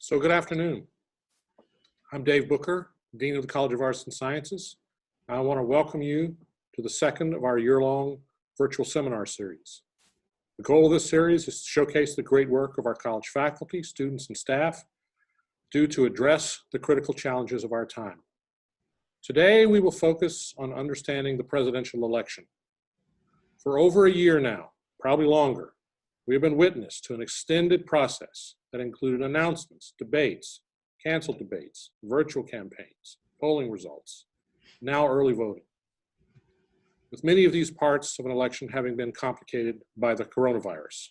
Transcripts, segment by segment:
So good afternoon. I'm Dave Booker, Dean of the College of Arts and Sciences. I want to welcome you to the second of our year-long virtual seminar series. The goal of this series is to showcase the great work of our college faculty, students, and staff to address the critical challenges of our time. Today, we will focus on understanding the presidential election. For over a year now, probably longer, we have been witness to an extended process that included announcements, debates, canceled debates, virtual campaigns, polling results, now early voting, with many of these parts of an election having been complicated by the coronavirus.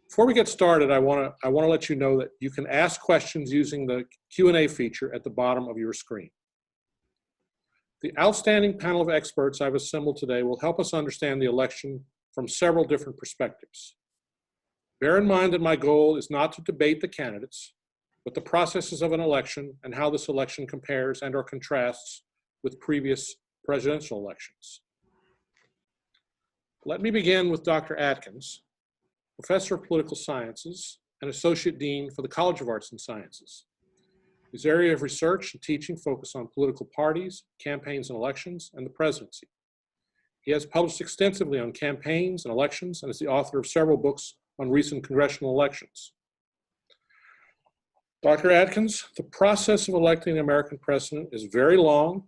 Before we get started, I want to let you know that you can ask questions using the Q&A feature at the bottom of your screen. The outstanding panel of experts I've assembled today will help us understand the election from several different perspectives. Bear in mind that my goal is not to debate the candidates, but the processes of an election and how this election compares and or contrasts with previous presidential elections. Let me begin with Dr. Adkins, Professor of Political Sciences and Associate Dean for the College of Arts and Sciences. His area of research and teaching focus on political parties, campaigns and elections, and the presidency. He has published extensively on campaigns and elections and is the author of several books on recent congressional elections. Dr. Adkins, the process of electing an American president is very long,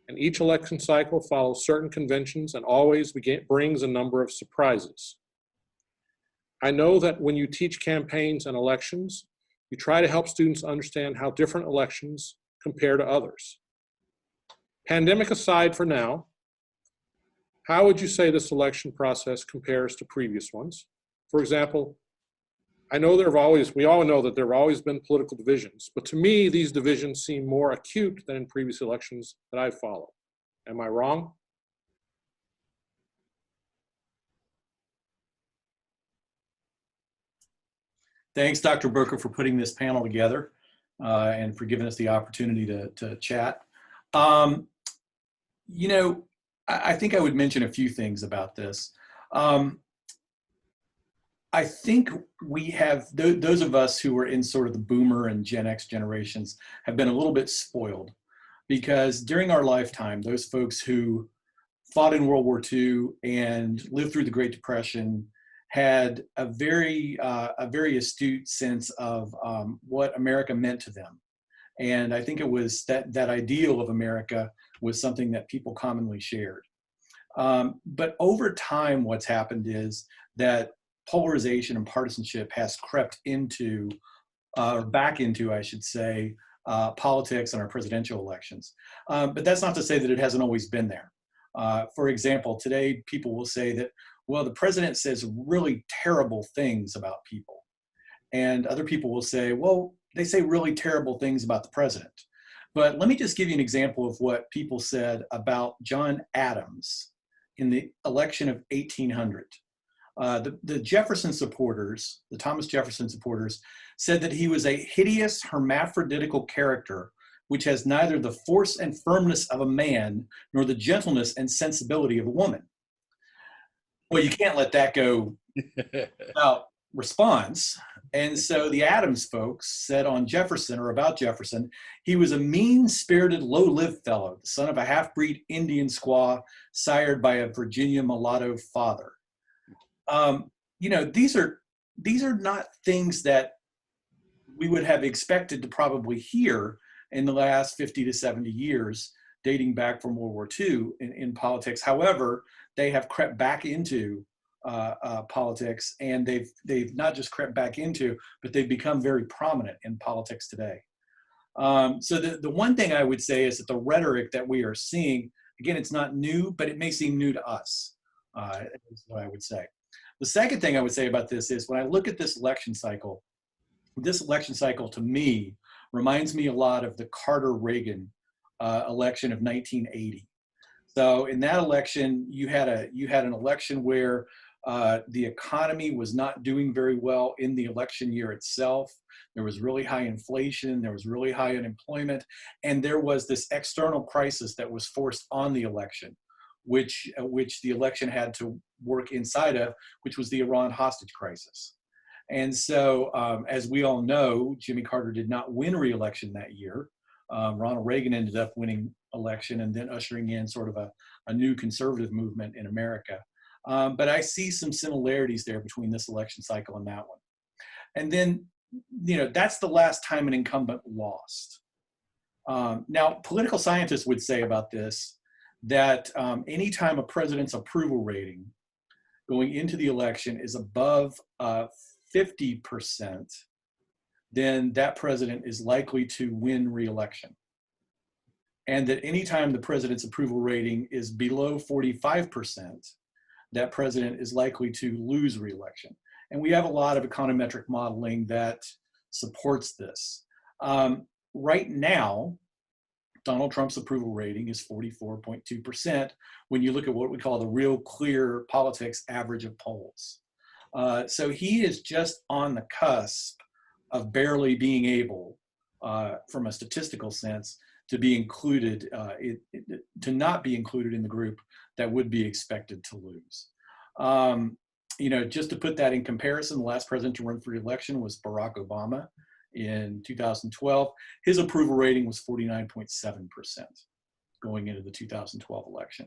and each election cycle follows certain conventions and always brings a number of surprises. I know that when you teach campaigns and elections, you try to help students understand how different elections compare to others. Pandemic aside for now, how would you say this election process compares to previous ones? For example, we all know that there have always been political divisions, but to me, these divisions seem more acute than in previous elections that I've followed. Am I wrong? Thanks, Dr. Booker, for putting this panel together and for giving us the opportunity to chat. I think I would mention a few things about this. I think we have, those of us who were in sort of the boomer and Gen X generations have been a little bit spoiled because during our lifetime, those folks who fought in World War II and lived through the Great Depression had a very astute sense of what America meant to them. And I think it was that ideal of America was something that people commonly shared. But over time, what's happened is that polarization and partisanship has crept into, back into, I should say, politics and our presidential elections. But that's not to say that it hasn't always been there. For example, today people will say that, well, the president says really terrible things about people. And other people will say, well, they say really terrible things about the president. But let me just give you an example of what people said about John Adams in the election of 1800. The Jefferson supporters, the Thomas Jefferson supporters, said that he was a hideous hermaphroditical character which has neither the force and firmness of a man nor the gentleness and sensibility of a woman. Well, you can't let that go without response. And so the Adams folks said on Jefferson, or about Jefferson, he was a mean-spirited, low-lived fellow, the son of a half-breed Indian squaw, sired by a Virginia mulatto father. These are not things that we would have expected to probably hear in the last 50 to 70 years, dating back from World War II in politics. However, they have crept back into politics, and they've not just crept back into, but they've become very prominent in politics today. So the one thing I would say is that the rhetoric that we are seeing, again, it's not new, but it may seem new to us, is what I would say. The second thing I would say about this is when I look at this election cycle to me reminds me a lot of the Carter-Reagan election of 1980. So in that election, you had an election where the economy was not doing very well in the election year itself. There was really high inflation, there was really high unemployment, and there was this external crisis that was forced on the election, which the election had to work inside of, which was the Iran hostage crisis. And so, as we all know, Jimmy Carter did not win re-election that year. Ronald Reagan ended up winning election and then ushering in sort of a new conservative movement in America. But I see some similarities there between this election cycle and that one. And then, that's the last time an incumbent lost. Now, political scientists would say about this that anytime a president's approval rating going into the election is above 50%, then that president is likely to win re-election. And that anytime the president's approval rating is below 45%, that president is likely to lose re-election. And we have a lot of econometric modeling that supports this. Right now, Donald Trump's approval rating is 44.2% when you look at what we call the Real Clear Politics average of polls. So he is just on the cusp of barely being able, from a statistical sense, to be included, to not be included in the group that would be expected to lose. Just to put that in comparison, the last president to run for re-election was Barack Obama in 2012. His approval rating was 49.7% going into the 2012 election.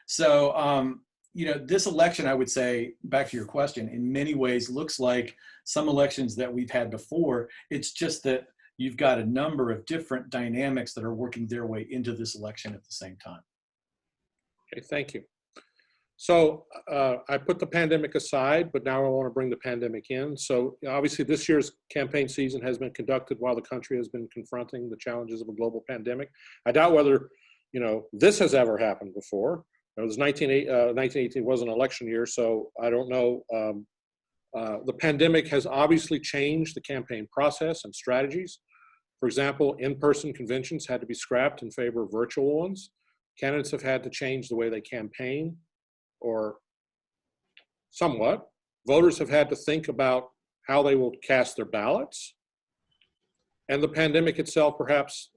So, this election, I would say, back to your question, in many ways looks like some elections that we've had before. It's just that you've got a number of different dynamics that are working their way into this election at the same time. Okay, thank you. So I put the pandemic aside, but now I want to bring the pandemic in. So obviously this year's campaign season has been conducted while the country has been confronting the challenges of a global pandemic. I doubt whether, this has ever happened before. It was 1918 was an election year, so I don't know. The pandemic has obviously changed the campaign process and strategies. For example, in-person conventions had to be scrapped in favor of virtual ones. Candidates have had to change the way they campaign, or somewhat. Voters have had to think about how they will cast their ballots. And the pandemic itself perhaps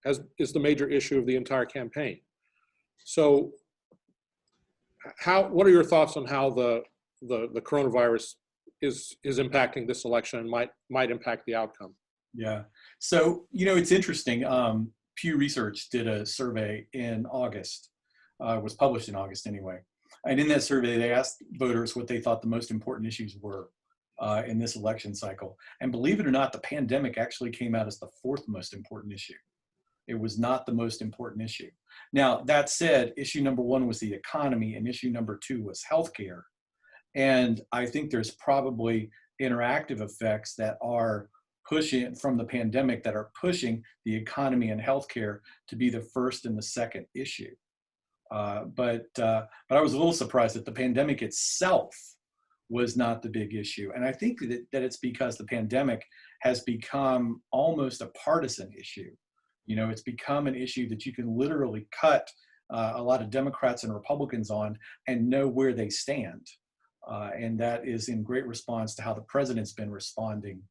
is the major issue of the entire campaign. So what are your thoughts on how the coronavirus is impacting this election and might impact the outcome? Yeah, so, it's interesting. Pew Research did a survey in August, was published in August anyway. And in that survey, they asked voters what they thought the most important issues were in this election cycle. And believe it or not, the pandemic actually came out as the fourth most important issue. It was not the most important issue. Now, that said, issue number one was the economy, and issue number two was healthcare. And I think there's probably interactive effects that are pushing from the pandemic that are pushing the economy and healthcare to be the first and the second issue. But I was a little surprised that the pandemic itself was not the big issue. And I think that it's because the pandemic has become almost a partisan issue. It's become an issue that you can literally cut a lot of Democrats and Republicans on and know where they stand. And that is in great response to how the president's been responding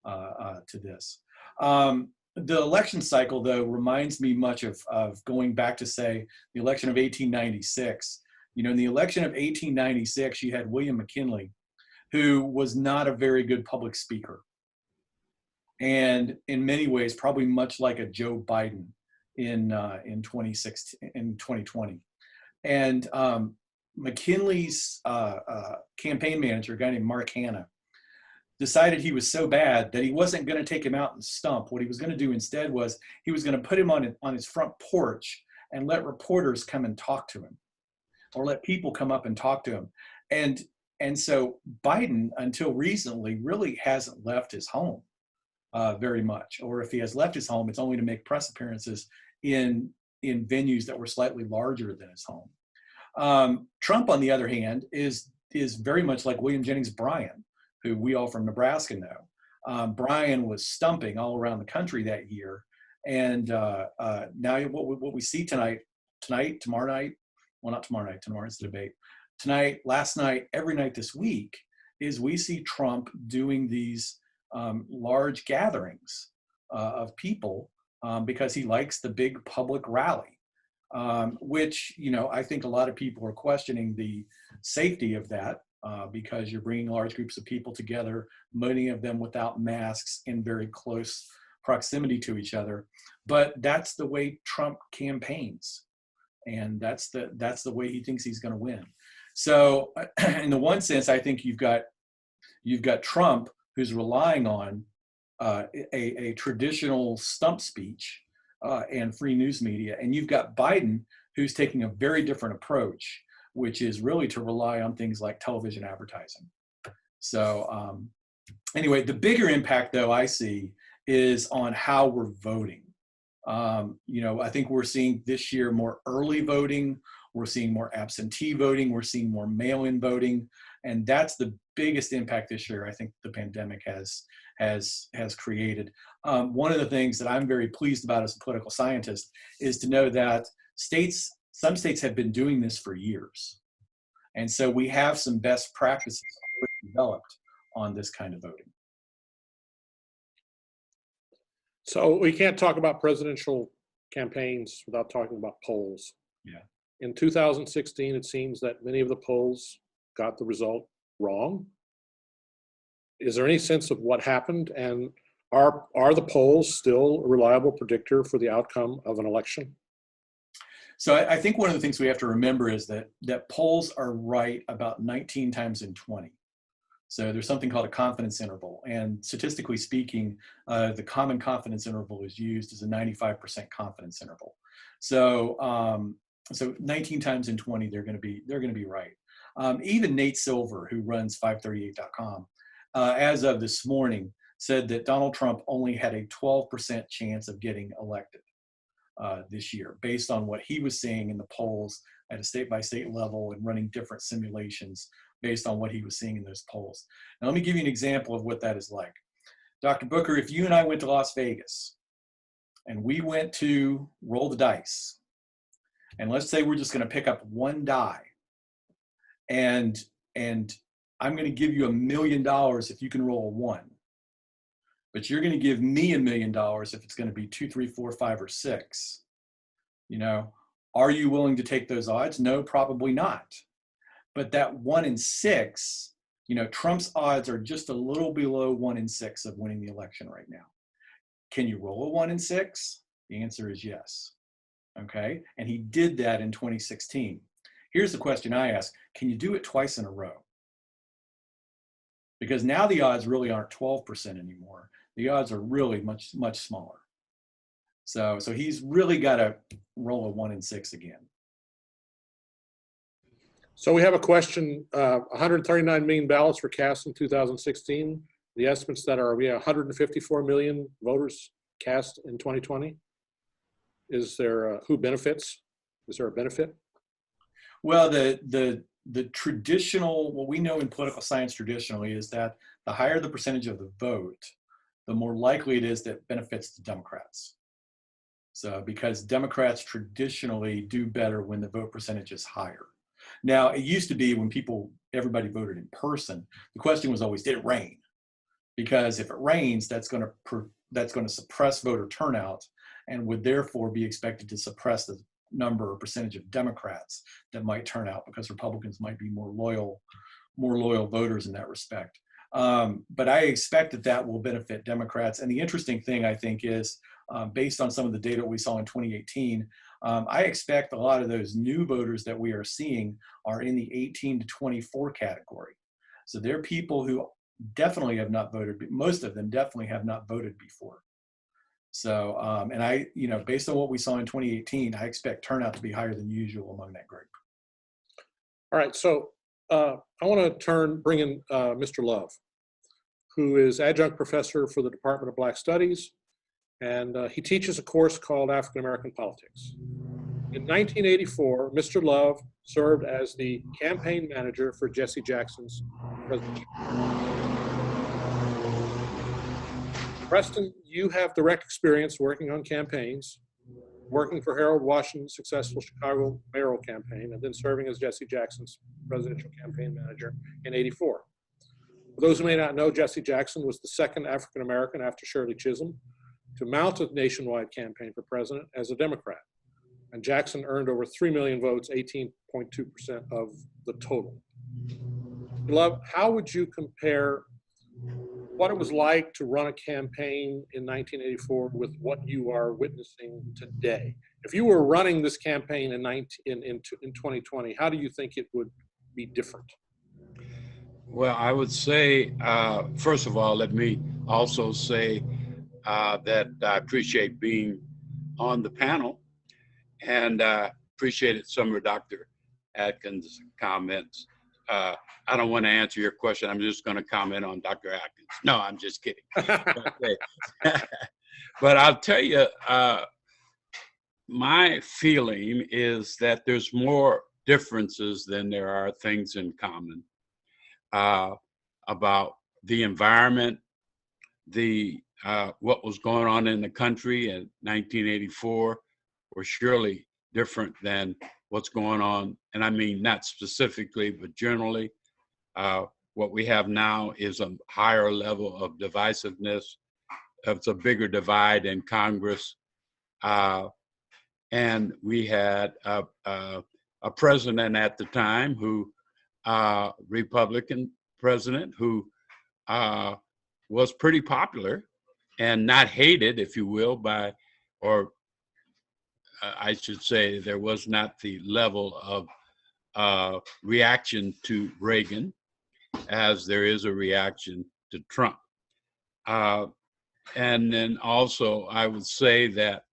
to this. The election cycle, though, reminds me much of going back to, say, the election of 1896. In the election of 1896, you had William McKinley, who was not a very good public speaker. And in many ways, probably much like a Joe Biden in 2020. And McKinley's campaign manager, a guy named Mark Hanna, decided he was so bad that he wasn't going to take him out and stump. What he was going to do instead was he was going to put him on his front porch and let reporters come and talk to him, or let people come up and talk to him. And so Biden, until recently, really hasn't left his home very much. Or if he has left his home, it's only to make press appearances in venues that were slightly larger than his home. Trump, on the other hand, is very much like William Jennings Bryan, who we all from Nebraska know. Bryan was stumping all around the country that year. And now what we see tonight, tomorrow night, well, not tomorrow night, tomorrow's the debate. Tonight, last night, every night this week, is we see Trump doing these large gatherings of people because he likes the big public rally, which, I think a lot of people are questioning the safety of that. because you're bringing large groups of people together, many of them without masks in very close proximity to each other. But that's the way Trump campaigns, and that's the way he thinks he's going to win. So in the one sense, I think you've got Trump, who's relying on a traditional stump speech and free news media, and you've got Biden, who's taking a very different approach, which is really to rely on things like television advertising. So anyway, the bigger impact, though, I see is on how we're voting. I think we're seeing this year more early voting. We're seeing more absentee voting. We're seeing more mail-in voting. And that's the biggest impact this year I think the pandemic has created. One of the things that I'm very pleased about as a political scientist is to know that some states have been doing this for years. And so we have some best practices already developed on this kind of voting. So we can't talk about presidential campaigns without talking about polls. Yeah. In 2016, it seems that many of the polls got the result wrong. Is there any sense of what happened, and are the polls still a reliable predictor for the outcome of an election? So I think one of the things we have to remember is that polls are right about 19 times in 20. So there's something called a confidence interval, and statistically speaking, the common confidence interval is used as a 95% confidence interval. So 19 times in 20, they're going to be right. Even Nate Silver, who runs 538.com, as of this morning, said that Donald Trump only had a 12% chance of getting elected this year, based on what he was seeing in the polls at a state-by-state level and running different simulations based on what he was seeing in those polls. Now, let me give you an example of what that is like. Dr. Booker, if you and I went to Las Vegas and we went to roll the dice, and let's say we're just going to pick up one die, and I'm going to give you $1 million if you can roll a 1, but you're going to give me $1 million if it's going to be 2, 3, 4, 5, or 6. Are you willing to take those odds? No, probably not. But that 1 in 6, Trump's odds are just a little below 1 in 6 of winning the election right now. Can you roll a 1 in 6? The answer is yes. Okay, and he did that in 2016. Here's the question I ask: can you do it twice in a row? Because now the odds really aren't 12% anymore. The odds are really much, much smaller. So he's really got to roll a 1 in 6 again. So we have a question. 139 million ballots were cast in 2016. The estimates that are 154 million voters cast in 2020. Is there who benefits? Is there a benefit? Well, the traditional, what we know in political science traditionally is that the higher the percentage of the vote, the more likely it is that benefits the Democrats. So because Democrats traditionally do better when the vote percentage is higher. Now, it used to be when everybody voted in person, the question was always, did it rain? Because if it rains, that's going to suppress voter turnout and would therefore be expected to suppress the number or percentage of Democrats that might turn out, because Republicans might be more loyal voters in that respect. But I expect that will benefit Democrats. And the interesting thing, I think, is based on some of the data we saw in 2018, I expect a lot of those new voters that we are seeing are in the 18 to 24 category. So they're people who definitely have not voted. Most of them definitely have not voted before. So, and based on what we saw in 2018, I expect turnout to be higher than usual among that group. All right, so I want to bring in Mr. Love, who is adjunct professor for the Department of Black Studies, and he teaches a course called African American Politics. In 1984, Mr. Love served as the campaign manager for Jesse Jackson's presidential. Preston, you have direct experience working on campaigns, working for Harold Washington's successful Chicago mayoral campaign, and then serving as Jesse Jackson's presidential campaign manager in '84. For those who may not know, Jesse Jackson was the second African American after Shirley Chisholm to mount a nationwide campaign for president as a Democrat. And Jackson earned over 3 million votes, 18.2% of the total. Love, how would you compare what it was like to run a campaign in 1984 with what you are witnessing today? If you were running this campaign in 2020, how do you think it would be different? Well, I would say, first of all, let me also say that I appreciate being on the panel and appreciated some of Dr. Atkins' comments. I don't want to answer your question. I'm just going to comment on Dr. Atkins. No, I'm just kidding. Okay. But I'll tell you, my feeling is that there's more differences than there are things in common about the environment, the what was going on in the country in 1984 were surely different than what's going on. And I mean, not specifically, but generally, what we have now is a higher level of divisiveness. It's a bigger divide in Congress. And we had a president at the time who, Republican president, who was pretty popular and not hated, if you will, by, or I should say, there was not the level of reaction to Reagan as there is a reaction to Trump. And then also, I would say that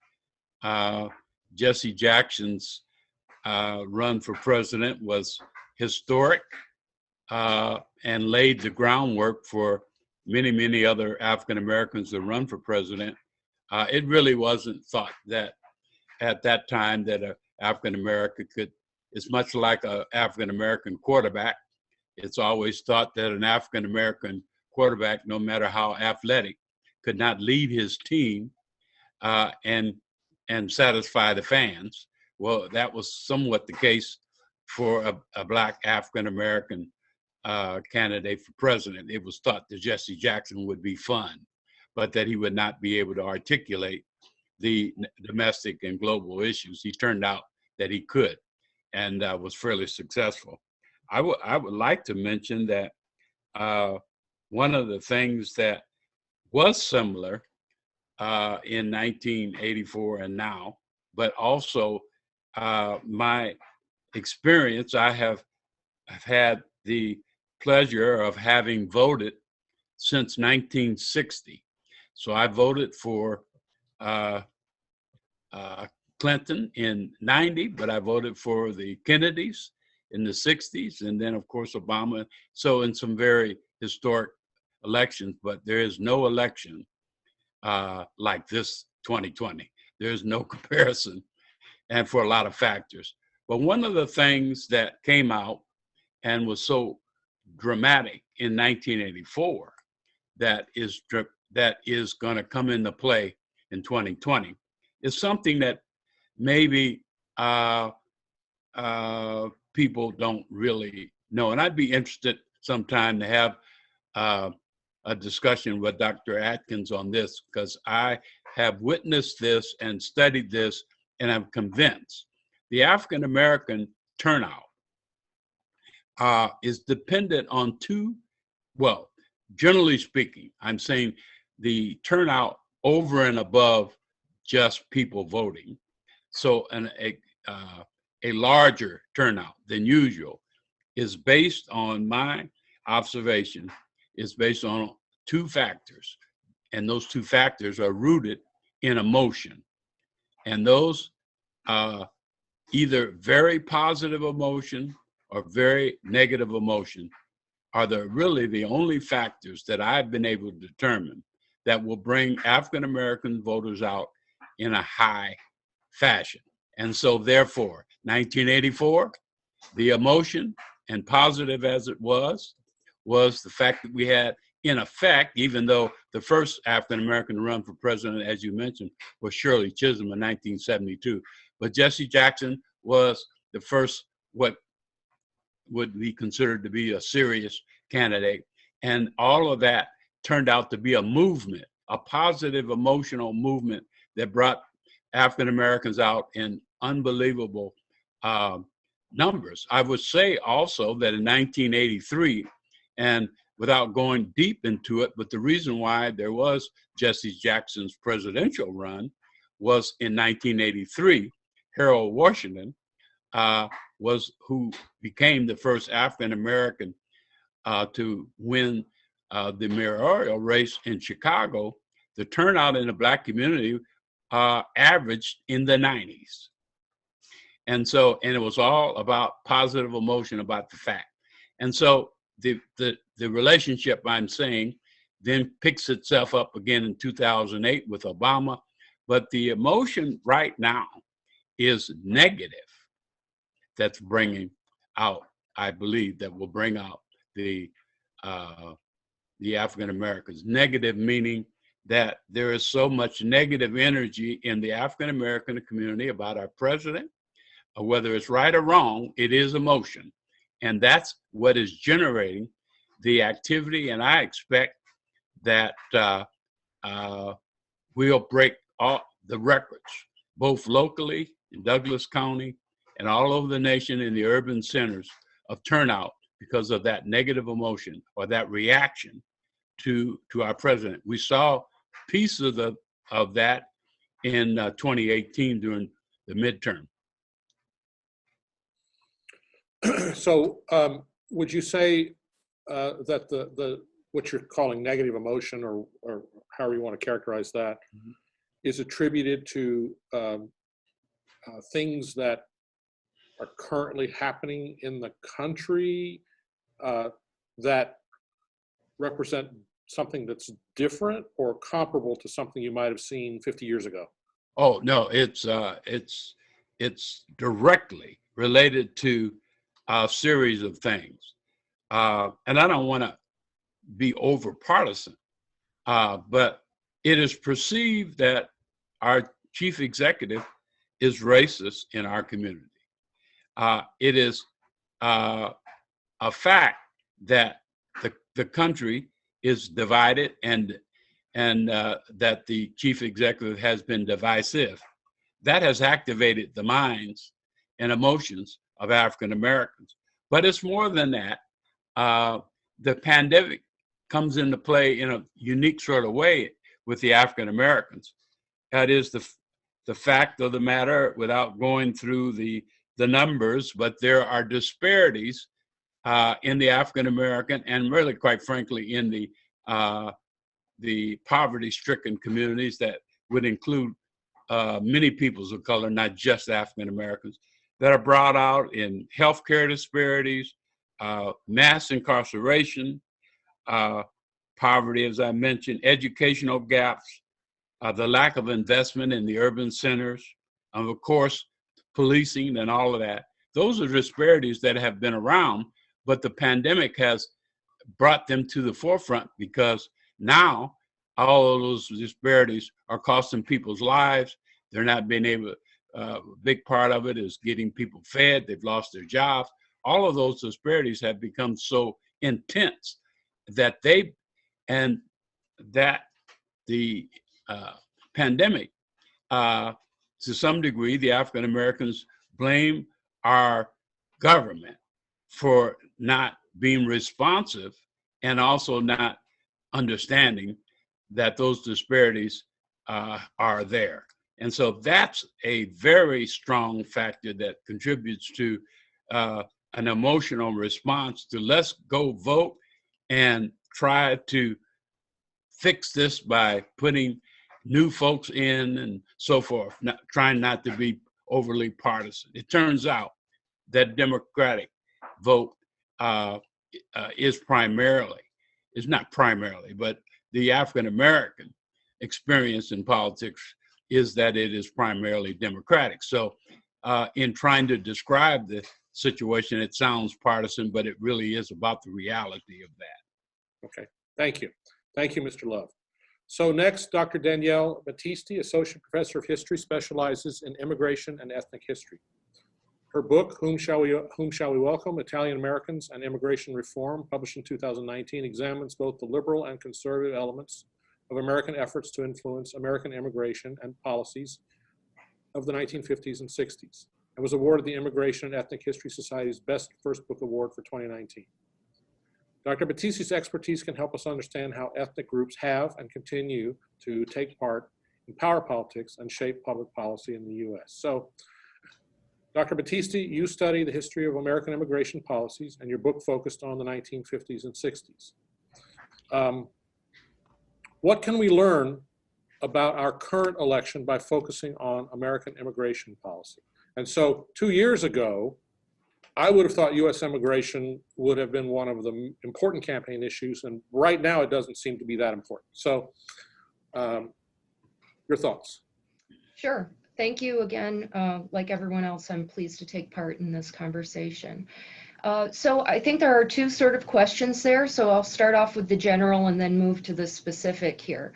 Jesse Jackson's run for president was historic and laid the groundwork for many, many other African Americans to run for president. It really wasn't thought that at that time that an African American could, it's much like an African American quarterback. It's always thought that an African American quarterback, no matter how athletic, could not lead his team and satisfy the fans. Well, that was somewhat the case for a Black African American candidate for president. It was thought that Jesse Jackson would be fun, but that he would not be able to articulate the domestic and global issues. He turned out that he could, and was fairly successful. I would like to mention that one of the things that was similar in 1984 and now, but also my experience, I've had the pleasure of having voted since 1960. So I voted for Clinton in 90, but I voted for the Kennedys in the 60s, and then of course Obama. So in some very historic elections, but there is no election like this 2020. There's no comparison, and for a lot of factors. But one of the things that came out and was so dramatic in 1984 that is going to come into play in 2020 is something that maybe people don't really know. And I'd be interested sometime to have a discussion with Dr. Atkins on this, because I have witnessed this and studied this, and I'm convinced the African American turnout is dependent on well, generally speaking, I'm saying the turnout over and above just people voting. So a larger turnout than usual is based on my observation, is based on two factors. And those two factors are rooted in emotion. And those either very positive emotion or very negative emotion are really the only factors that I've been able to determine that will bring African American voters out in a high fashion. And so therefore, 1984, the emotion, and positive as it was the fact that we had, in effect, even though the first African American to run for president, as you mentioned, was Shirley Chisholm in 1972. But Jesse Jackson was the first, what would be considered to be a serious candidate. And all of that turned out to be a movement, a positive emotional movement that brought African Americans out in unbelievable numbers. I would say also that in 1983, And without going deep into it, but the reason why there was Jesse Jackson's presidential run was in 1983, Harold Washington was who became the first African American to win the mayoral race in Chicago. The turnout in the Black community averaged in the 90s. And so, and it was all about positive emotion about the fact. And so the relationship I'm saying then picks itself up again in 2008 with Obama, but the emotion right now is negative. That's bringing out, I believe, that will bring out the African Americans. Negative meaning that there is so much negative energy in the African American community about our president, or whether it's right or wrong, it is emotion. And that's what is generating the activity. And I expect that we'll break all the records, both locally in Douglas County and all over the nation in the urban centers of turnout because of that negative emotion or that reaction to our president. We saw pieces of that in 2018 during the midterm. So would you say that the what you're calling negative emotion, or however you want to characterize that, is attributed to things that are currently happening in the country that represent something that's different or comparable to something you might have seen 50 years ago? Oh no, it's directly related to a series of things, and I don't want to be over partisan, but it is perceived that our chief executive is racist in our community. It is a fact that the country is divided and that the chief executive has been divisive. That has activated the minds and emotions of African Americans. But it's more than that. The pandemic comes into play in a unique sort of way with the African Americans. That is the fact of the matter, without going through the numbers, but there are disparities in the African American and really, quite frankly, in the poverty-stricken communities that would include many peoples of color, not just African Americans, that are brought out in healthcare disparities, mass incarceration, poverty, as I mentioned, educational gaps, the lack of investment in the urban centers, and of course, policing and all of that. Those are disparities that have been around, but the pandemic has brought them to the forefront because now all of those disparities are costing people's lives. They're not being able to, a big part of it is getting people fed. They've lost their jobs. All of those disparities have become so intense that the pandemic, to some degree, the African Americans blame our government for not being responsive and also not understanding that those disparities are there. And so that's a very strong factor that contributes to an emotional response to let's go vote and try to fix this by putting new folks in and so forth, trying not to be overly partisan. It turns out that Democratic vote is not primarily, but the African American experience in politics is that it is primarily Democratic. So in trying to describe the situation, it sounds partisan, but it really is about the reality of that. Okay, thank you. Thank you, Mr. Love. So next, Dr. Danielle Batisti, Associate Professor of History, specializes in immigration and ethnic history. Her book, Whom Shall We Welcome? Italian Americans and Immigration Reform, published in 2019, examines both the liberal and conservative elements of American efforts to influence American immigration and policies of the 1950s and 60s, and was awarded the Immigration and Ethnic History Society's Best First Book Award for 2019. Dr. Battisti's expertise can help us understand how ethnic groups have and continue to take part in power politics and shape public policy in the US. So, Dr. Battisti, you study the history of American immigration policies, and your book focused on the 1950s and 60s. What can we learn about our current election by focusing on American immigration policy? And so 2 years ago, I would have thought US immigration would have been one of the important campaign issues, and right now it doesn't seem to be that important. So your thoughts? Sure. Thank you again. Like everyone else, I'm pleased to take part in this conversation. So I think there are two sort of questions there. So I'll start off with the general and then move to the specific here.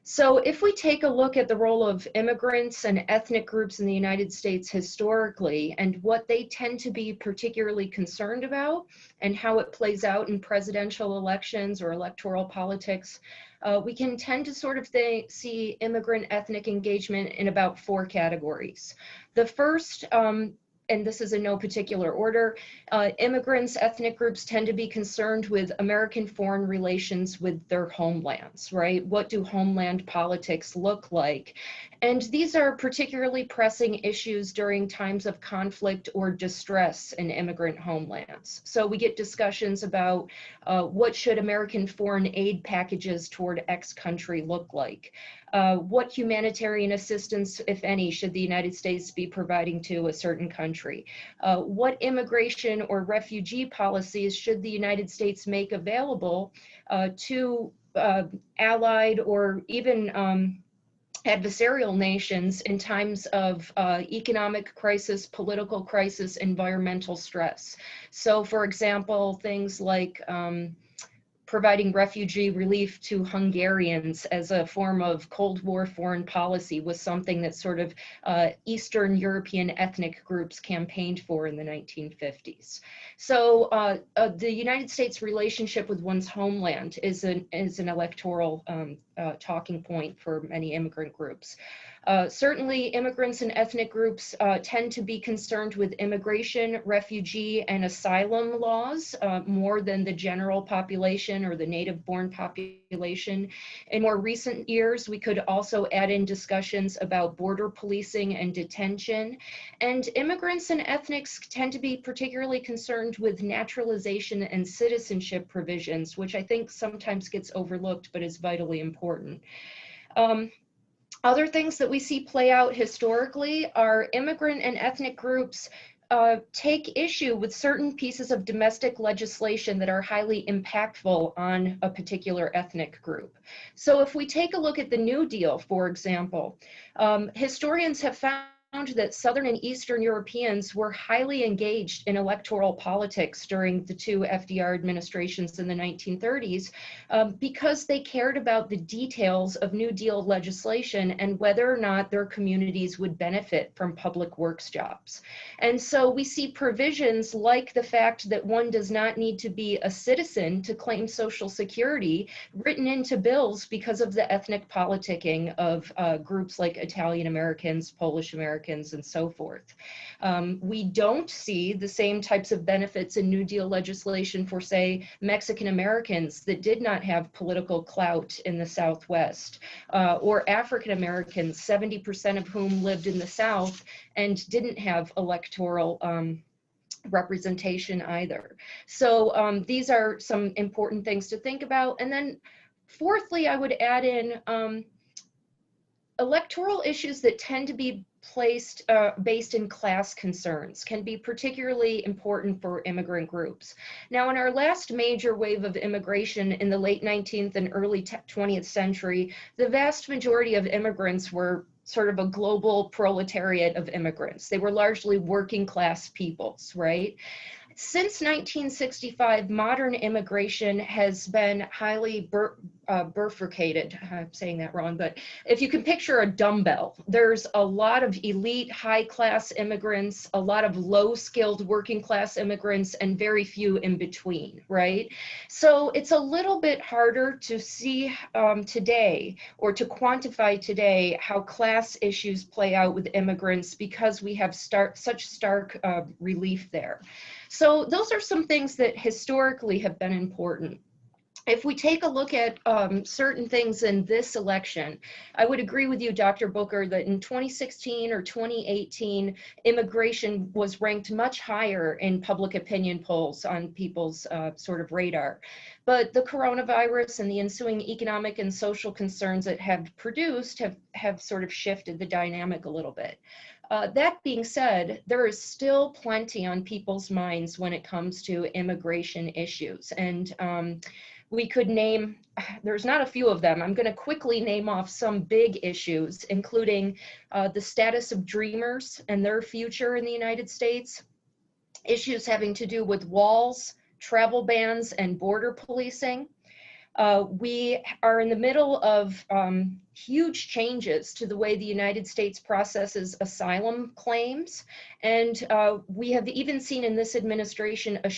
So if we take a look at the role of immigrants and ethnic groups in the United States historically and what they tend to be particularly concerned about and how it plays out in presidential elections or electoral politics, we can tend to sort of see immigrant ethnic engagement in about 4 categories. The first, and this is in no particular order, immigrants, ethnic groups tend to be concerned with American foreign relations with their homelands, right? What do homeland politics look like? And these are particularly pressing issues during times of conflict or distress in immigrant homelands. So we get discussions about what should American foreign aid packages toward X country look like? What humanitarian assistance, if any, should the United States be providing to a certain country? What immigration or refugee policies should the United States make available to allied or even adversarial nations in times of economic crisis, political crisis, environmental stress? So for example, things like providing refugee relief to Hungarians as a form of Cold War foreign policy was something that sort of Eastern European ethnic groups campaigned for in the 1950s. So the United States relationship with one's homeland is an electoral talking point for many immigrant groups. Certainly, immigrants and ethnic groups tend to be concerned with immigration, refugee, and asylum laws more than the general population or the native-born population. In more recent years, we could also add in discussions about border policing and detention. And immigrants and ethnics tend to be particularly concerned with naturalization and citizenship provisions, which I think sometimes gets overlooked but is vitally important. Other things that we see play out historically are immigrant and ethnic groups take issue with certain pieces of domestic legislation that are highly impactful on a particular ethnic group. So if we take a look at the New Deal, for example, historians have found that Southern and Eastern Europeans were highly engaged in electoral politics during the 2 FDR administrations in the 1930s because they cared about the details of New Deal legislation and whether or not their communities would benefit from public works jobs. And so we see provisions like the fact that one does not need to be a citizen to claim Social Security written into bills because of the ethnic politicking of groups like Italian Americans, Polish Americans, and so forth. We don't see the same types of benefits in New Deal legislation for, say, Mexican Americans that did not have political clout in the Southwest, or African Americans, 70% of whom lived in the South and didn't have electoral representation either. So these are some important things to think about. And then fourthly, I would add in electoral issues that tend to be placed based in class concerns can be particularly important for immigrant groups. Now, in our last major wave of immigration in the late 19th and early 20th century, the vast majority of immigrants were sort of a global proletariat of immigrants. They were largely working class peoples, right? Since 1965, modern immigration has been highly bifurcated, I'm saying that wrong, but if you can picture a dumbbell, there's a lot of elite high-class immigrants, a lot of low-skilled working-class immigrants, and very few in between, right? So it's a little bit harder to see today, or to quantify today, how class issues play out with immigrants because we have such stark relief there. So those are some things that historically have been important. If we take a look at certain things in this election, I would agree with you, Dr. Booker, that in 2016 or 2018, immigration was ranked much higher in public opinion polls on people's sort of radar. But the coronavirus and the ensuing economic and social concerns it have produced have sort of shifted the dynamic a little bit. That being said, there is still plenty on people's minds when it comes to immigration issues. And we could name, there's not a few of them. I'm going to quickly name off some big issues, including the status of dreamers and their future in the United States, issues having to do with walls, travel bans, and border policing. We are in the middle of huge changes to the way the United States processes asylum claims. And we have even seen in this administration a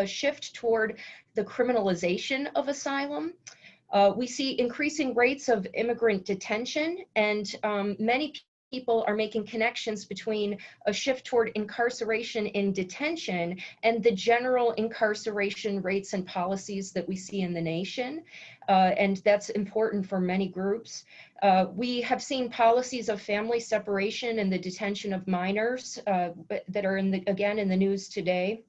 shift toward the criminalization of asylum. We see increasing rates of immigrant detention, and many people are making connections between a shift toward incarceration in detention and the general incarceration rates and policies that we see in the nation. And that's important for many groups. We have seen policies of family separation and the detention of minors that are again in the news today.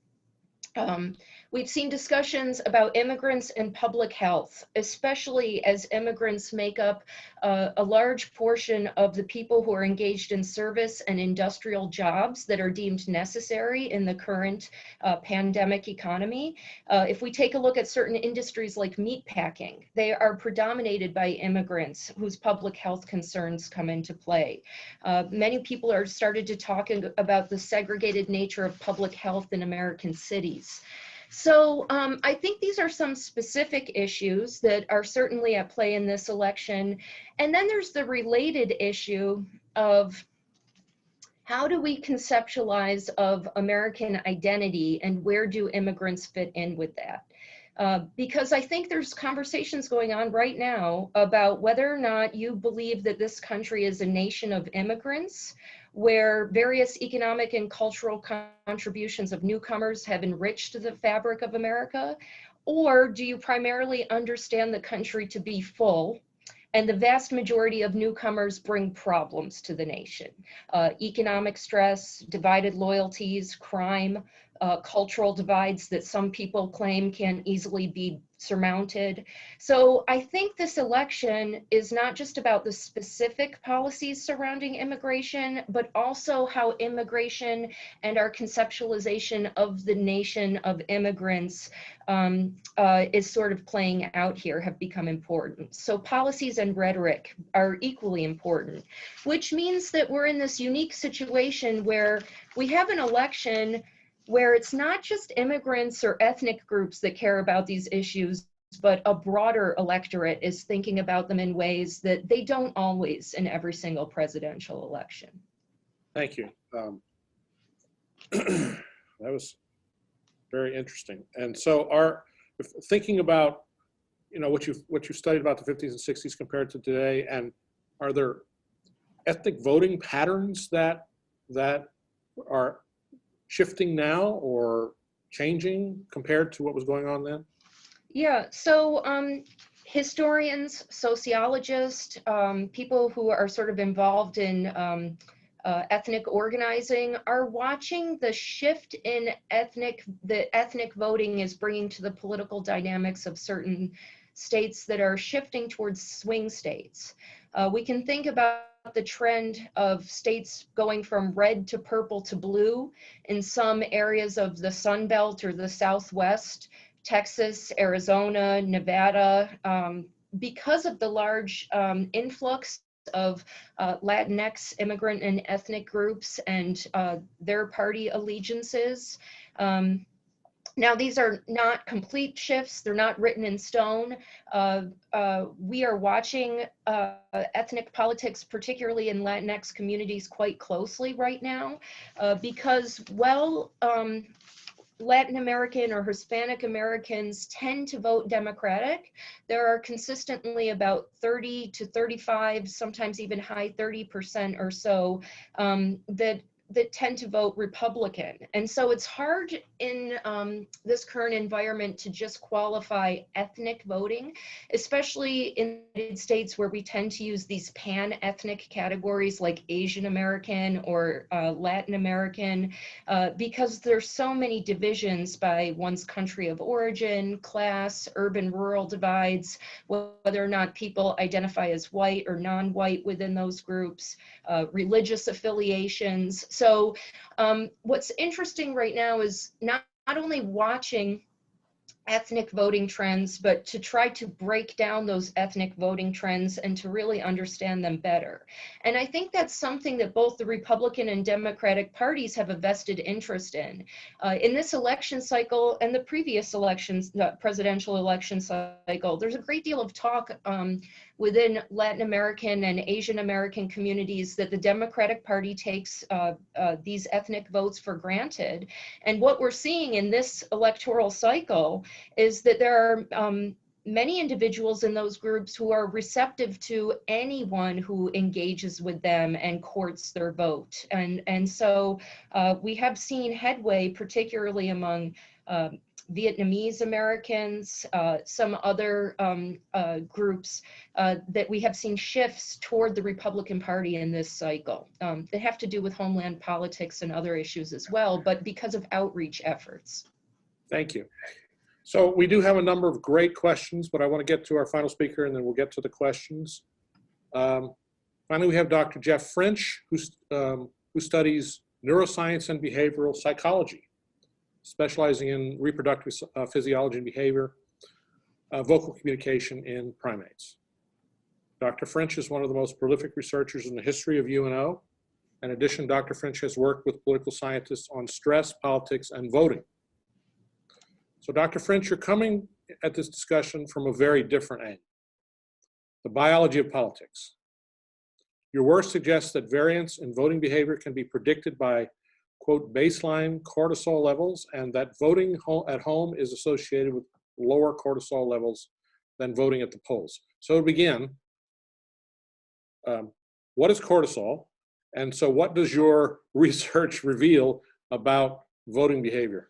We've seen discussions about immigrants and public health, especially as immigrants make up a large portion of the people who are engaged in service and industrial jobs that are deemed necessary in the current pandemic economy. If we take a look at certain industries like meatpacking, they are predominated by immigrants whose public health concerns come into play. Many people are started to talk about the segregated nature of public health in American cities. So I think these are some specific issues that are certainly at play in this election. And then there's the related issue of how do we conceptualize of American identity and where do immigrants fit in with that? Because I think there's conversations going on right now about whether or not you believe that this country is a nation of immigrants, where various economic and cultural contributions of newcomers have enriched the fabric of America, or do you primarily understand the country to be full, and the vast majority of newcomers bring problems to the nation? Economic stress, divided loyalties, crime, cultural divides that some people claim can easily be surmounted. So I think this election is not just about the specific policies surrounding immigration, but also how immigration and our conceptualization of the nation of immigrants is sort of playing out here, have become important. So policies and rhetoric are equally important, which means that we're in this unique situation where we have an election where it's not just immigrants or ethnic groups that care about these issues, but a broader electorate is thinking about them in ways that they don't always in every single presidential election. Thank you. That was very interesting. And so thinking about, what you studied about the 50s and 60s compared to today, and are there ethnic voting patterns that are shifting now or changing compared to what was going on then? Yeah, so historians, sociologists, people who are sort of involved in ethnic organizing are watching the shift in the ethnic voting is bringing to the political dynamics of certain states that are shifting towards swing states. We can think about the trend of states going from red to purple to blue in some areas of the Sun Belt or the Southwest, Texas, Arizona, Nevada, because of the large influx of Latinx immigrant and ethnic groups and their party allegiances. Now, these are not complete shifts. They're not written in stone. We are watching ethnic politics, particularly in Latinx communities, quite closely right now because, well, Latin American or Hispanic Americans tend to vote Democratic. There are consistently about 30 to 35, sometimes even high 30% or so that tend to vote Republican. And so it's hard in this current environment to just qualify ethnic voting, especially in the United States where we tend to use these pan-ethnic categories like Asian American or Latin American, because there's so many divisions by one's country of origin, class, urban-rural divides, whether or not people identify as white or non-white within those groups, religious affiliations. So what's interesting right now is not only watching ethnic voting trends, but to try to break down those ethnic voting trends and to really understand them better. And I think that's something that both the Republican and Democratic parties have a vested interest in. In this election cycle and the previous elections, presidential election cycle, there's a great deal of talk within Latin American and Asian American communities that the Democratic Party takes these ethnic votes for granted. And what we're seeing in this electoral cycle is that there are many individuals in those groups who are receptive to anyone who engages with them and courts their vote. And so we have seen headway, particularly among Vietnamese Americans, some other groups that we have seen shifts toward the Republican Party in this cycle. They have to do with homeland politics and other issues as well, but because of outreach efforts. Thank you. So we do have a number of great questions, but I want to get to our final speaker and then we'll get to the questions. Finally, we have Dr. Jeff French, who studies neuroscience and behavioral psychology, specializing in reproductive physiology and behavior, vocal communication in primates. Dr. French is one of the most prolific researchers in the history of UNO. In addition, Dr. French has worked with political scientists on stress, politics, and voting. So Dr. French, you're coming at this discussion from a very different angle, the biology of politics. Your work suggests that variance in voting behavior can be predicted by, quote, baseline cortisol levels, and that voting at home is associated with lower cortisol levels than voting at the polls. So to begin, what is cortisol? And so what does your research reveal about voting behavior?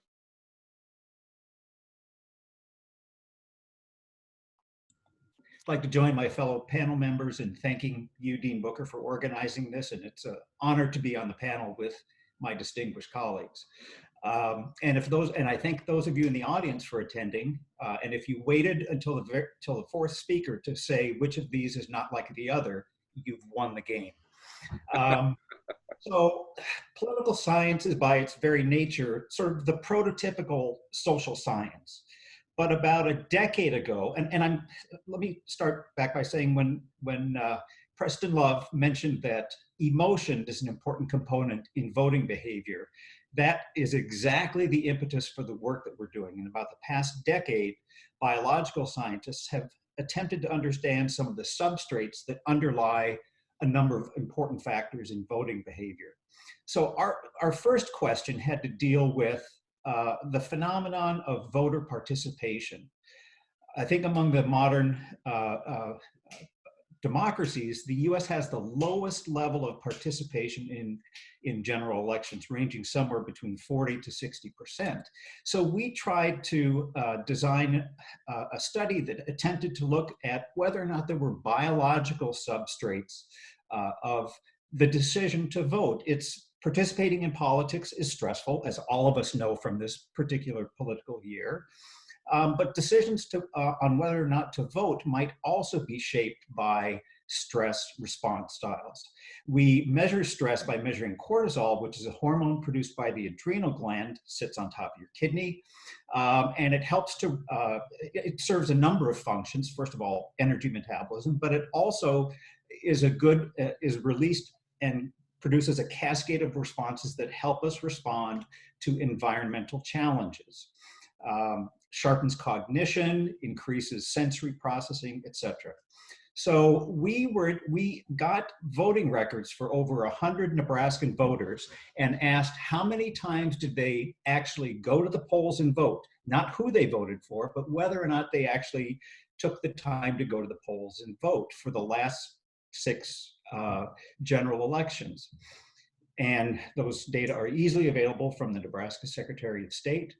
I'd like to join my fellow panel members in thanking you, Dean Booker, for organizing this, and it's an honor to be on the panel with my distinguished colleagues. And I thank those of you in the audience for attending. And if you waited until the fourth speaker to say which of these is not like the other, you've won the game. So political science is by its very nature sort of the prototypical social science. But about a decade ago, let me start back by saying when Preston Love mentioned that emotion is an important component in voting behavior, that is exactly the impetus for the work that we're doing. In about the past decade, biological scientists have attempted to understand some of the substrates that underlie a number of important factors in voting behavior. So our first question had to deal with the phenomenon of voter participation. I think among the modern democracies, the US has the lowest level of participation in general elections, ranging somewhere between 40 to 60%. So we tried to design a study that attempted to look at whether or not there were biological substrates of the decision to vote. Participating in politics is stressful, as all of us know from this particular political year. But decisions on whether or not to vote might also be shaped by stress response styles. We measure stress by measuring cortisol, which is a hormone produced by the adrenal gland, sits on top of your kidney, and it helps it serves a number of functions. First of all, energy metabolism, but it also is released and produces a cascade of responses that help us respond to environmental challenges. sharpens cognition, increases sensory processing, etc. So we got voting records for over 100 Nebraskan voters and asked how many times did they actually go to the polls and vote, not who they voted for, but whether or not they actually took the time to go to the polls and vote for the last 6 general elections. And those data are easily available from the Nebraska Secretary of State.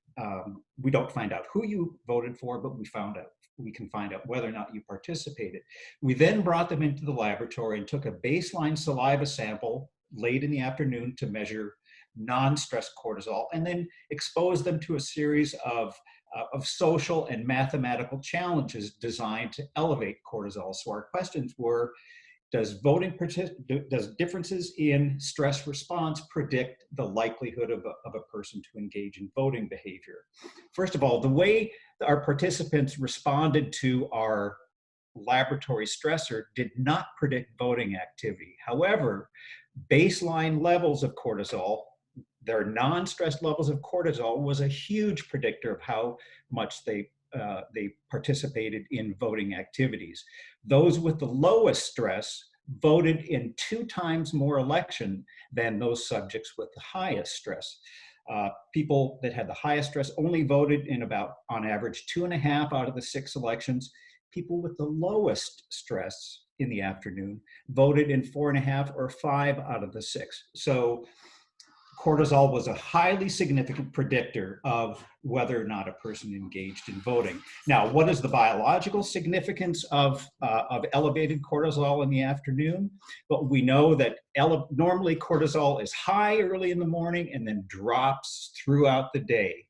We don't find out who you voted for, but we can find out whether or not you participated. We then brought them into the laboratory and took a baseline saliva sample late in the afternoon to measure non-stress cortisol, and then exposed them to a series of social and mathematical challenges designed to elevate cortisol. So our questions were, does differences in stress response predict the likelihood of a person to engage in voting behavior? First of all, the way our participants responded to our laboratory stressor did not predict voting activity. However, baseline levels of cortisol, their non-stress levels of cortisol, was a huge predictor of how much they participated in voting activities. Those with the lowest stress voted in 2 times more election than those subjects with the highest stress. People that had the highest stress only voted in about, on average, 2.5 out of the 6 elections. People with the lowest stress in the afternoon voted in 4.5 or 5 out of the 6. So cortisol was a highly significant predictor of whether or not a person engaged in voting. Now, what is the biological significance of elevated cortisol in the afternoon? Well, we know that normally cortisol is high early in the morning and then drops throughout the day.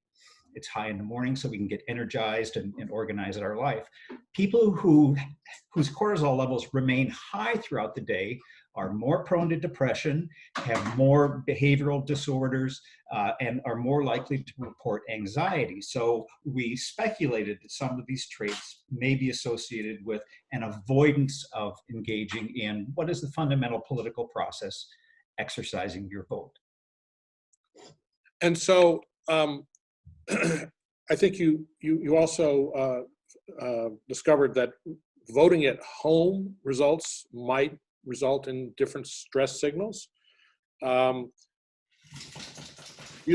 It's high in the morning so we can get energized and organize our life. People whose cortisol levels remain high throughout the day are more prone to depression, have more behavioral disorders, and are more likely to report anxiety. So we speculated that some of these traits may be associated with an avoidance of engaging in what is the fundamental political process, exercising your vote. And so I think you also discovered that voting at home results might result in different stress signals. You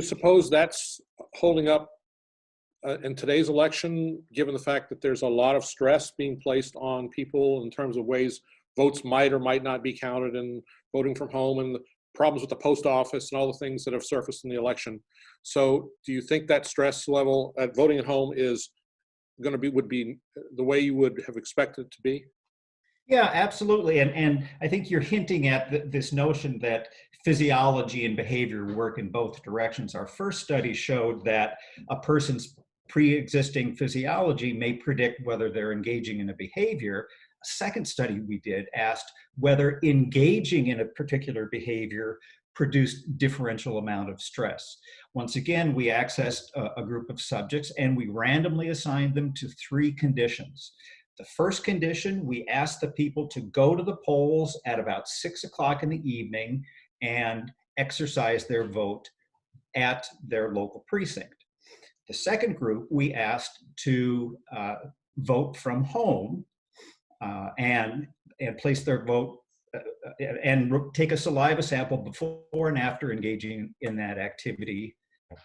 suppose that's holding up in today's election, given the fact that there's a lot of stress being placed on people in terms of ways votes might or might not be counted, and voting from home, and the problems with the post office and all the things that have surfaced in the election. So do you think that stress level at voting at home is going to would be the way you would have expected it to be? Yeah, absolutely. And I think you're hinting at this notion that physiology and behavior work in both directions. Our first study showed that a person's pre-existing physiology may predict whether they're engaging in a behavior. A second study we did asked whether engaging in a particular behavior produced differential amount of stress. Once again, we accessed a group of subjects and we randomly assigned them to 3 conditions. The first condition, we asked the people to go to the polls at about 6 o'clock in the evening and exercise their vote at their local precinct. The second group, we asked to vote from home and place their vote and take a saliva sample before and after engaging in that activity.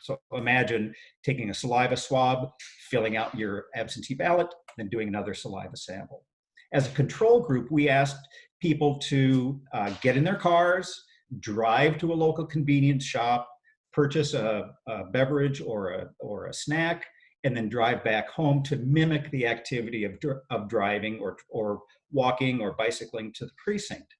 So imagine taking a saliva swab, filling out your absentee ballot, then doing another saliva sample. As a control group, we asked people to get in their cars, drive to a local convenience shop, purchase a beverage or a snack, and then drive back home to mimic the activity of driving or walking or bicycling to the precinct.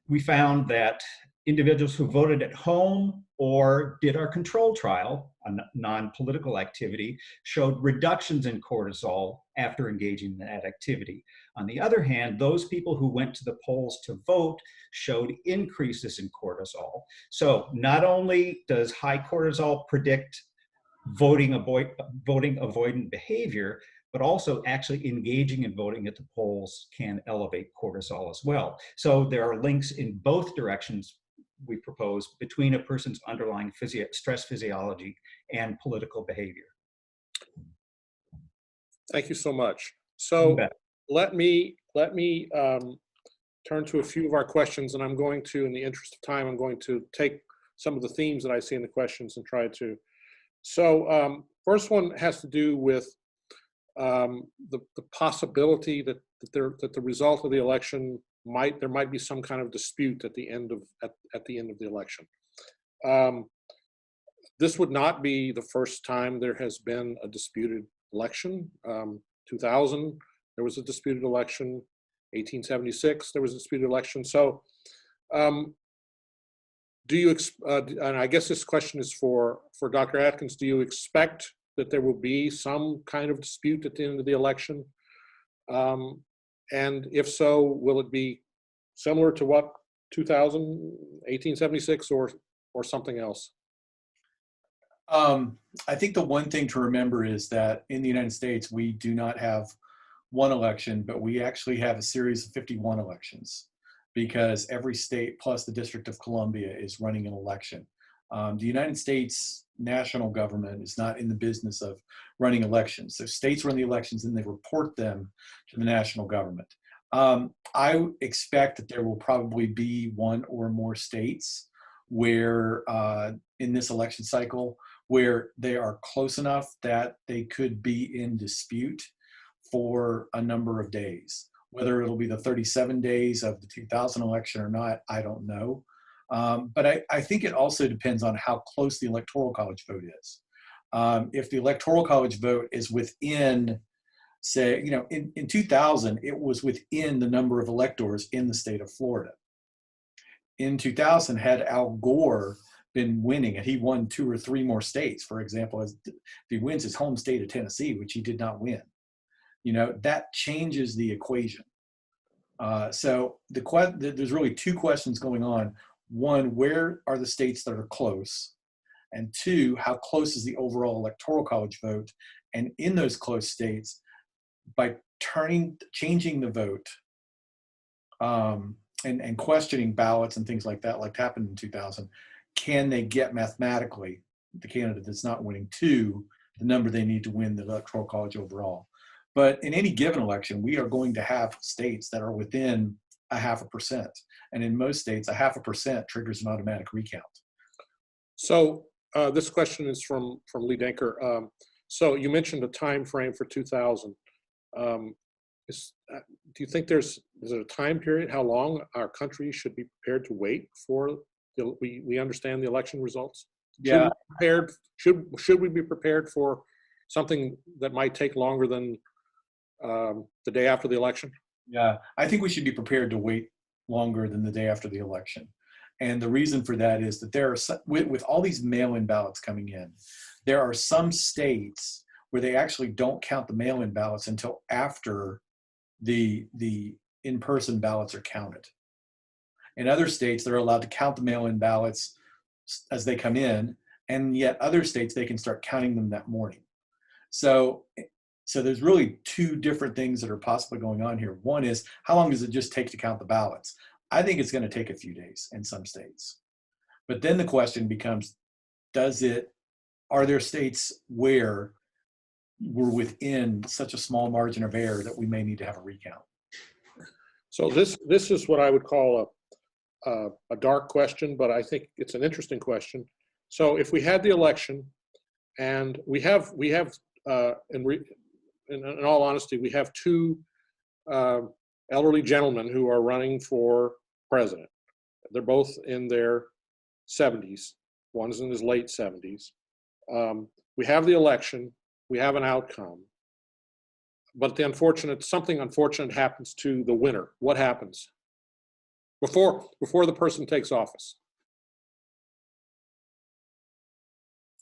We found that individuals who voted at home or did our control trial, a non-political activity, showed reductions in cortisol after engaging in that activity. On the other hand, those people who went to the polls to vote showed increases in cortisol. So not only does high cortisol predict voting avoidant behavior, but also actually engaging in voting at the polls can elevate cortisol as well. So there are links in both directions we propose between a person's underlying stress physiology and political behavior. Thank you so much. You So bet. let me turn to a few of our questions, and I'm going to, in the interest of time, I'm going to take some of the themes that I see in the questions and try to. So first one has to do with the possibility that the result of the election there might be some kind of dispute at the end of the election. This would not be the first time there has been a disputed election. 2000, there was a disputed election. 1876, there was a disputed election. So do you, and I guess this question is for Dr. Atkins, do you expect that there will be some kind of dispute at the end of the election? And if so, will it be similar to what 2000, 1876, or something else? I think the one thing to remember is that in the United States, we do not have one election, but we actually have a series of 51 elections because every state plus the District of Columbia is running an election. The United States national government is not in the business of running elections. So states run the elections and they report them to the national government. I expect that there will probably be one or more states where in this election cycle where they are close enough that they could be in dispute for a number of days. Whether it'll be the 37 days of the 2000 election or not, I don't know. But I think it also depends on how close the Electoral College vote is. If the Electoral College vote is within, say, in 2000, it was within the number of electors in the state of Florida. In 2000, had Al Gore been winning, and he won 2 or 3 more states, for example, if he wins his home state of Tennessee, which he did not win, that changes the equation. So there's really 2 questions going on. 1, where are the states that are close? And 2, how close is the overall Electoral College vote? And in those close states, by changing the vote and questioning ballots and things like that, like happened in 2000, can they get mathematically the candidate that's not winning to the number they need to win the Electoral College overall? But in any given election, we are going to have states that are within 0.5%. And in most states, 0.5% triggers an automatic recount. So this question is from Lee Denker. So you mentioned a time frame for 2000. Do you think is there a time period how long our country should be prepared to wait for we understand the election results? Yeah. Should we be prepared for something that might take longer than the day after the election? Yeah, I think we should be prepared to wait longer than the day after the election. And the reason for that is that there are, with all these mail-in ballots coming in, there are some states where they actually don't count the mail-in ballots until after the in-person ballots are counted. In other states, they're allowed to count the mail-in ballots as they come in, and yet other states, they can start counting them that morning. So there's really 2 different things that are possibly going on here. One is, how long does it just take to count the ballots? I think it's going to take a few days in some states. But then the question becomes, are there states where we're within such a small margin of error that we may need to have a recount? So this is what I would call a dark question, but I think it's an interesting question. So if we had the election, and we have in all honesty, we have 2 elderly gentlemen who are running for president. They're both in their 70s. One's in his late 70s. We have the election. We have an outcome. But something unfortunate happens to the winner. What happens before the person takes office?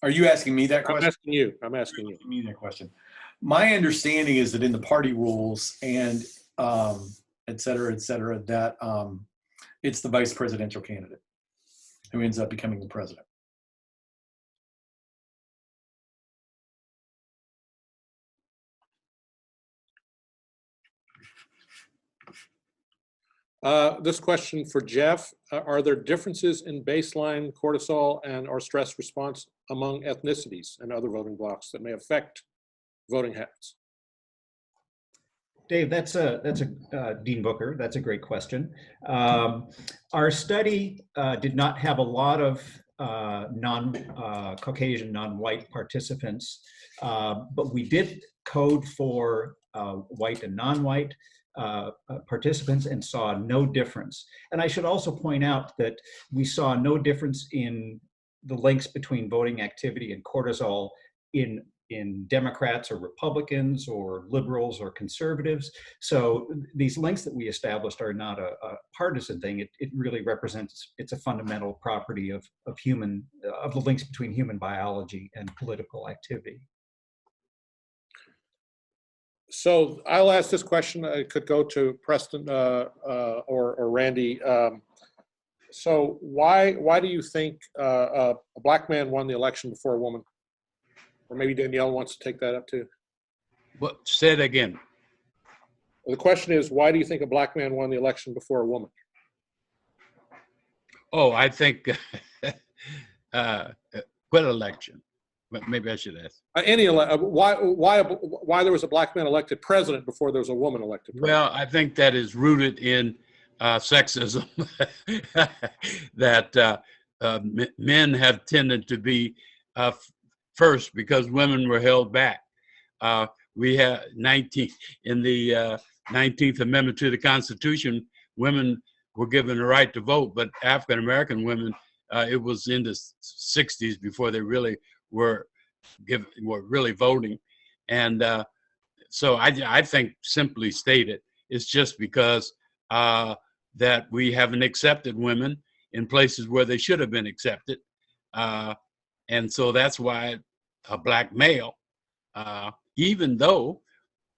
Are you asking me that question? I'm asking you. Me that question. My understanding is that in the party rules and et cetera, that it's the vice presidential candidate who ends up becoming the president. This question for Jeff, are there differences in baseline cortisol or stress response among ethnicities and other voting blocs that may affect voting habits? Dave, Dean Booker. That's a great question. Our study did not have a lot of non-Caucasian, non-white participants, but we did code for white and non-white participants and saw no difference. And I should also point out that we saw no difference in the links between voting activity and cortisol in Democrats or Republicans or liberals or conservatives. So these links that we established are not a partisan thing. It really represents, it's a fundamental property of the links between human biology and political activity. So I'll ask this question. It could go to Preston or Randy. So why do you think a black man won the election before a woman? Or maybe Danielle wants to take that up too. What? Say it again. Well, the question is, why do you think a black man won the election before a woman? Oh, I think what election? Maybe I should ask. Why there was a black man elected president before there was a woman elected president? Well, I think that is rooted in sexism. That men have tended to be first because women were held back. We have in the 19th Amendment to the Constitution, women were given the right to vote, but African American women, it was in the 60s before they really were really voting. And so I think, simply stated, it's just because that we haven't accepted women in places where they should have been accepted. And so that's why a black male, even though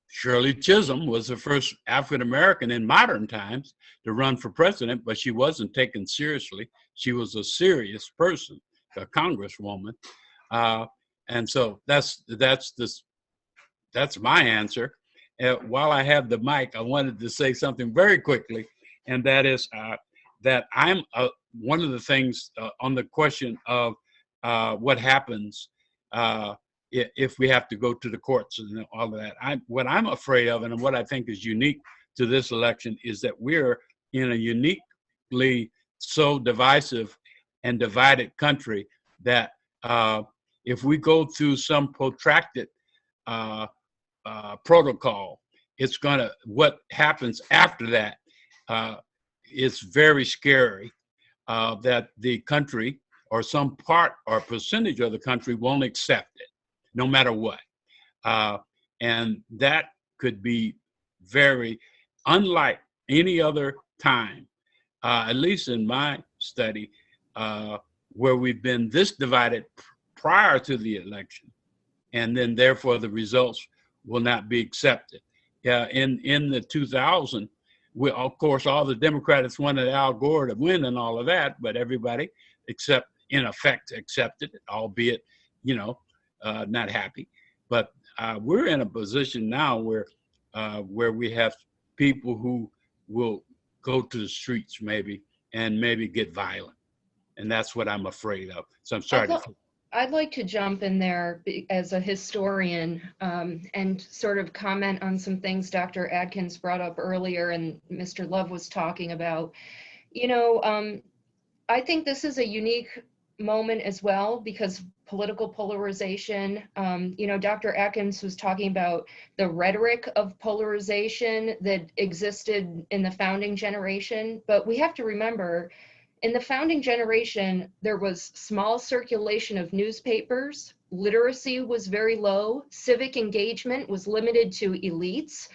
Shirley Chisholm was the first African-American in modern times to run for president, but she wasn't taken seriously. She was a serious person, a congresswoman. And so that's my answer. While I have the mic, I wanted to say something very quickly, and that is that I'm one of the things on the question of what happens if we have to go to the courts and all of that. What I'm afraid of, and what I think is unique to this election, is that we're in a uniquely so divisive and divided country that if we go through some protracted protocol, what happens after that is very scary, that the country or some part or percentage of the country won't accept it, no matter what. And that could be very unlike any other time, at least in my study, where we've been this divided prior to the election, and then therefore the results will not be accepted. In the 2000, of course, all the Democrats wanted Al Gore to win and all of that, but everybody in effect accepted it, albeit, not happy. But we're in a position now where we have people who will go to the streets maybe get violent. And that's what I'm afraid of. So I'm sorry. I'd like to jump in there as a historian and sort of comment on some things Dr. Adkins brought up earlier and Mr. Love was talking about. I think this is a unique moment as well because political polarization, Dr. Atkins was talking about the rhetoric of polarization that existed in the founding generation, but we have to remember in the founding generation, there was small circulation of newspapers, literacy was very low, civic engagement was limited to elites.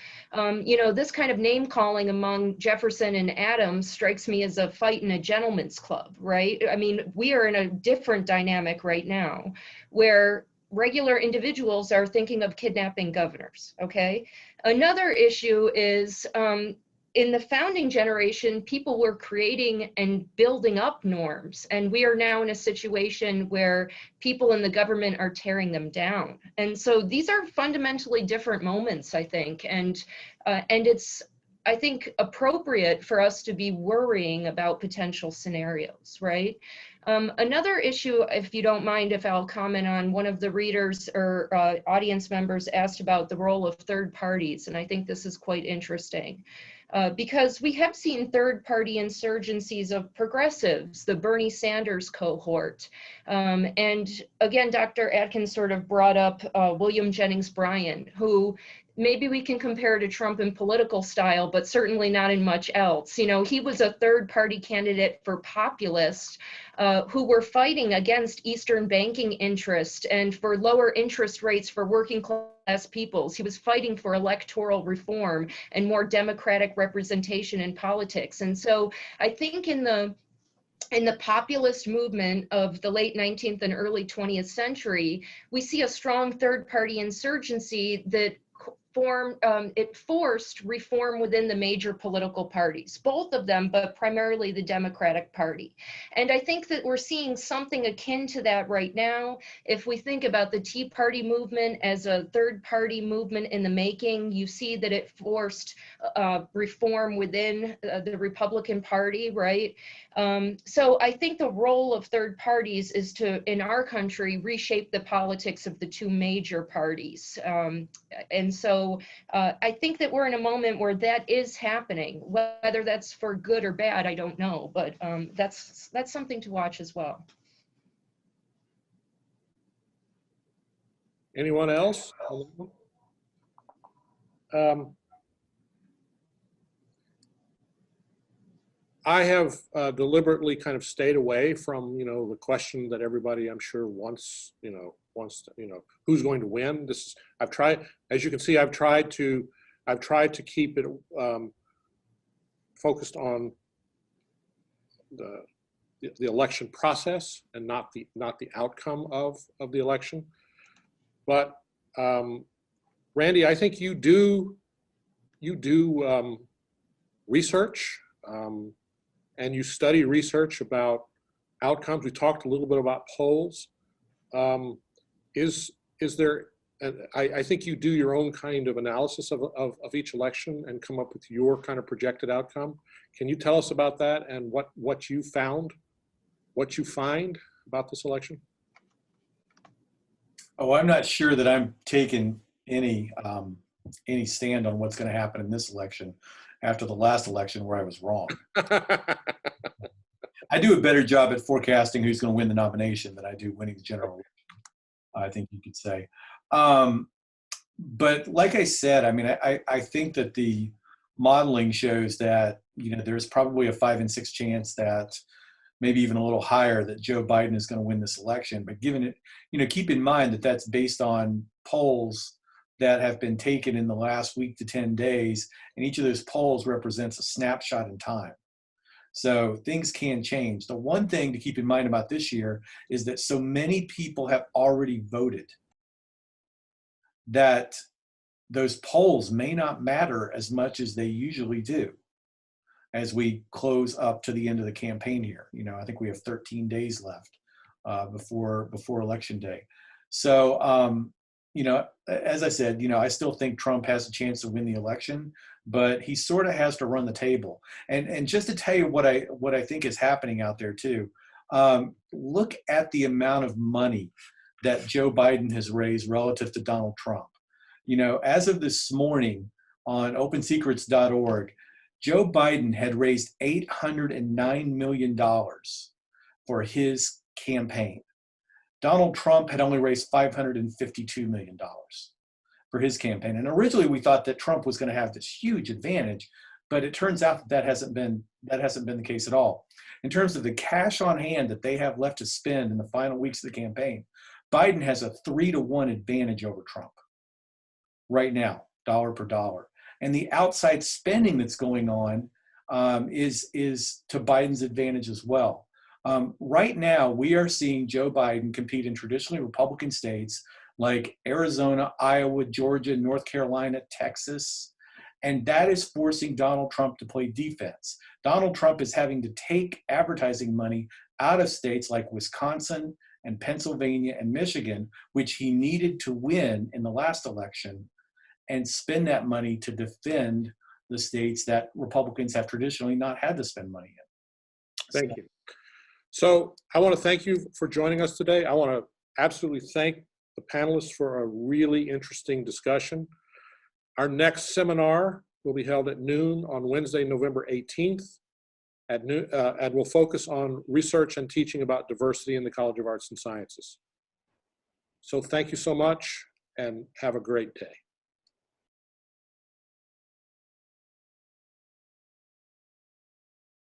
This kind of name calling among Jefferson and Adams strikes me as a fight in a gentleman's club, right? I mean, we are in a different dynamic right now where regular individuals are thinking of kidnapping governors, okay? Another issue is, in the founding generation, people were creating and building up norms, and we are now in a situation where people in the government are tearing them down. And so these are fundamentally different moments, I think, and it's, I think, appropriate for us to be worrying about potential scenarios, right? Another issue, if you don't mind, if I'll comment on, one of the readers or audience members asked about the role of third parties, and I think this is quite interesting. Because we have seen third-party insurgencies of progressives, the Bernie Sanders cohort. And again, Dr. Adkins sort of brought up William Jennings Bryan, who maybe we can compare to Trump in political style, but certainly not in much else. You know, he was a third-party candidate for populists who were fighting against Eastern banking interest and for lower interest rates for working class peoples. He was fighting for electoral reform and more democratic representation in politics. And so I think in the populist movement of the late 19th and early 20th century, we see a strong third-party insurgency that it forced reform within the major political parties, both of them, but primarily the Democratic Party. And I think that we're seeing something akin to that right now. If we think about the Tea Party movement as a third-party movement in the making, you see that it forced reform within the Republican Party, right? So I think the role of third parties is to, in our country, reshape the politics of the two major parties. And so I think that we're in a moment where that is happening. Whether that's for good or bad, I don't know, but that's something to watch as well. Anyone else? I have deliberately kind of stayed away from, the question that everybody, I'm sure, wants to, who's going to win. I've tried, as you can see, I've tried to keep it focused on the election process and not the outcome of the election. But Randy, I think you do research. And you study research about outcomes. We talked a little bit about polls. Is there, I think you do your own kind of analysis of each election and come up with your kind of projected outcome. Can you tell us about that and what you found, what you find about this election? Oh, I'm not sure that I'm taking any stand on what's going to happen in this election after the last election where I was wrong. I do a better job at forecasting who's going to win the nomination than I do winning the general election, I think you could say. But like I said, I mean, I think that the modeling shows that, there's probably a 5 in 6 chance that, maybe even a little higher, that Joe Biden is going to win this election. But given it, keep in mind that that's based on polls that have been taken in the last week to 10 days, and each of those polls represents a snapshot in time. So things can change. The one thing to keep in mind about this year is that so many people have already voted that those polls may not matter as much as they usually do as we close up to the end of the campaign here. I think we have 13 days left before Election Day. So, as I said, I still think Trump has a chance to win the election, but he sort of has to run the table. And just to tell you what I think is happening out there too, look at the amount of money that Joe Biden has raised relative to Donald Trump. As of this morning on opensecrets.org, Joe Biden had raised $809 million for his campaign. Donald Trump had only raised $552 million for his campaign. And originally we thought that Trump was going to have this huge advantage, but it turns out that hasn't been the case at all. In terms of the cash on hand that they have left to spend in the final weeks of the campaign, Biden has a 3-to-1 advantage over Trump right now, dollar per dollar. And the outside spending that's going on is to Biden's advantage as well. Right now, we are seeing Joe Biden compete in traditionally Republican states like Arizona, Iowa, Georgia, North Carolina, Texas, and that is forcing Donald Trump to play defense. Donald Trump is having to take advertising money out of states like Wisconsin and Pennsylvania and Michigan, which he needed to win in the last election, and spend that money to defend the states that Republicans have traditionally not had to spend money in. Thank you. So I want to thank you for joining us today. I want to absolutely thank the panelists for a really interesting discussion. Our next seminar will be held at noon on Wednesday, November 18th at noon, and will focus on research and teaching about diversity in the College of Arts and Sciences. So thank you so much and have a great day.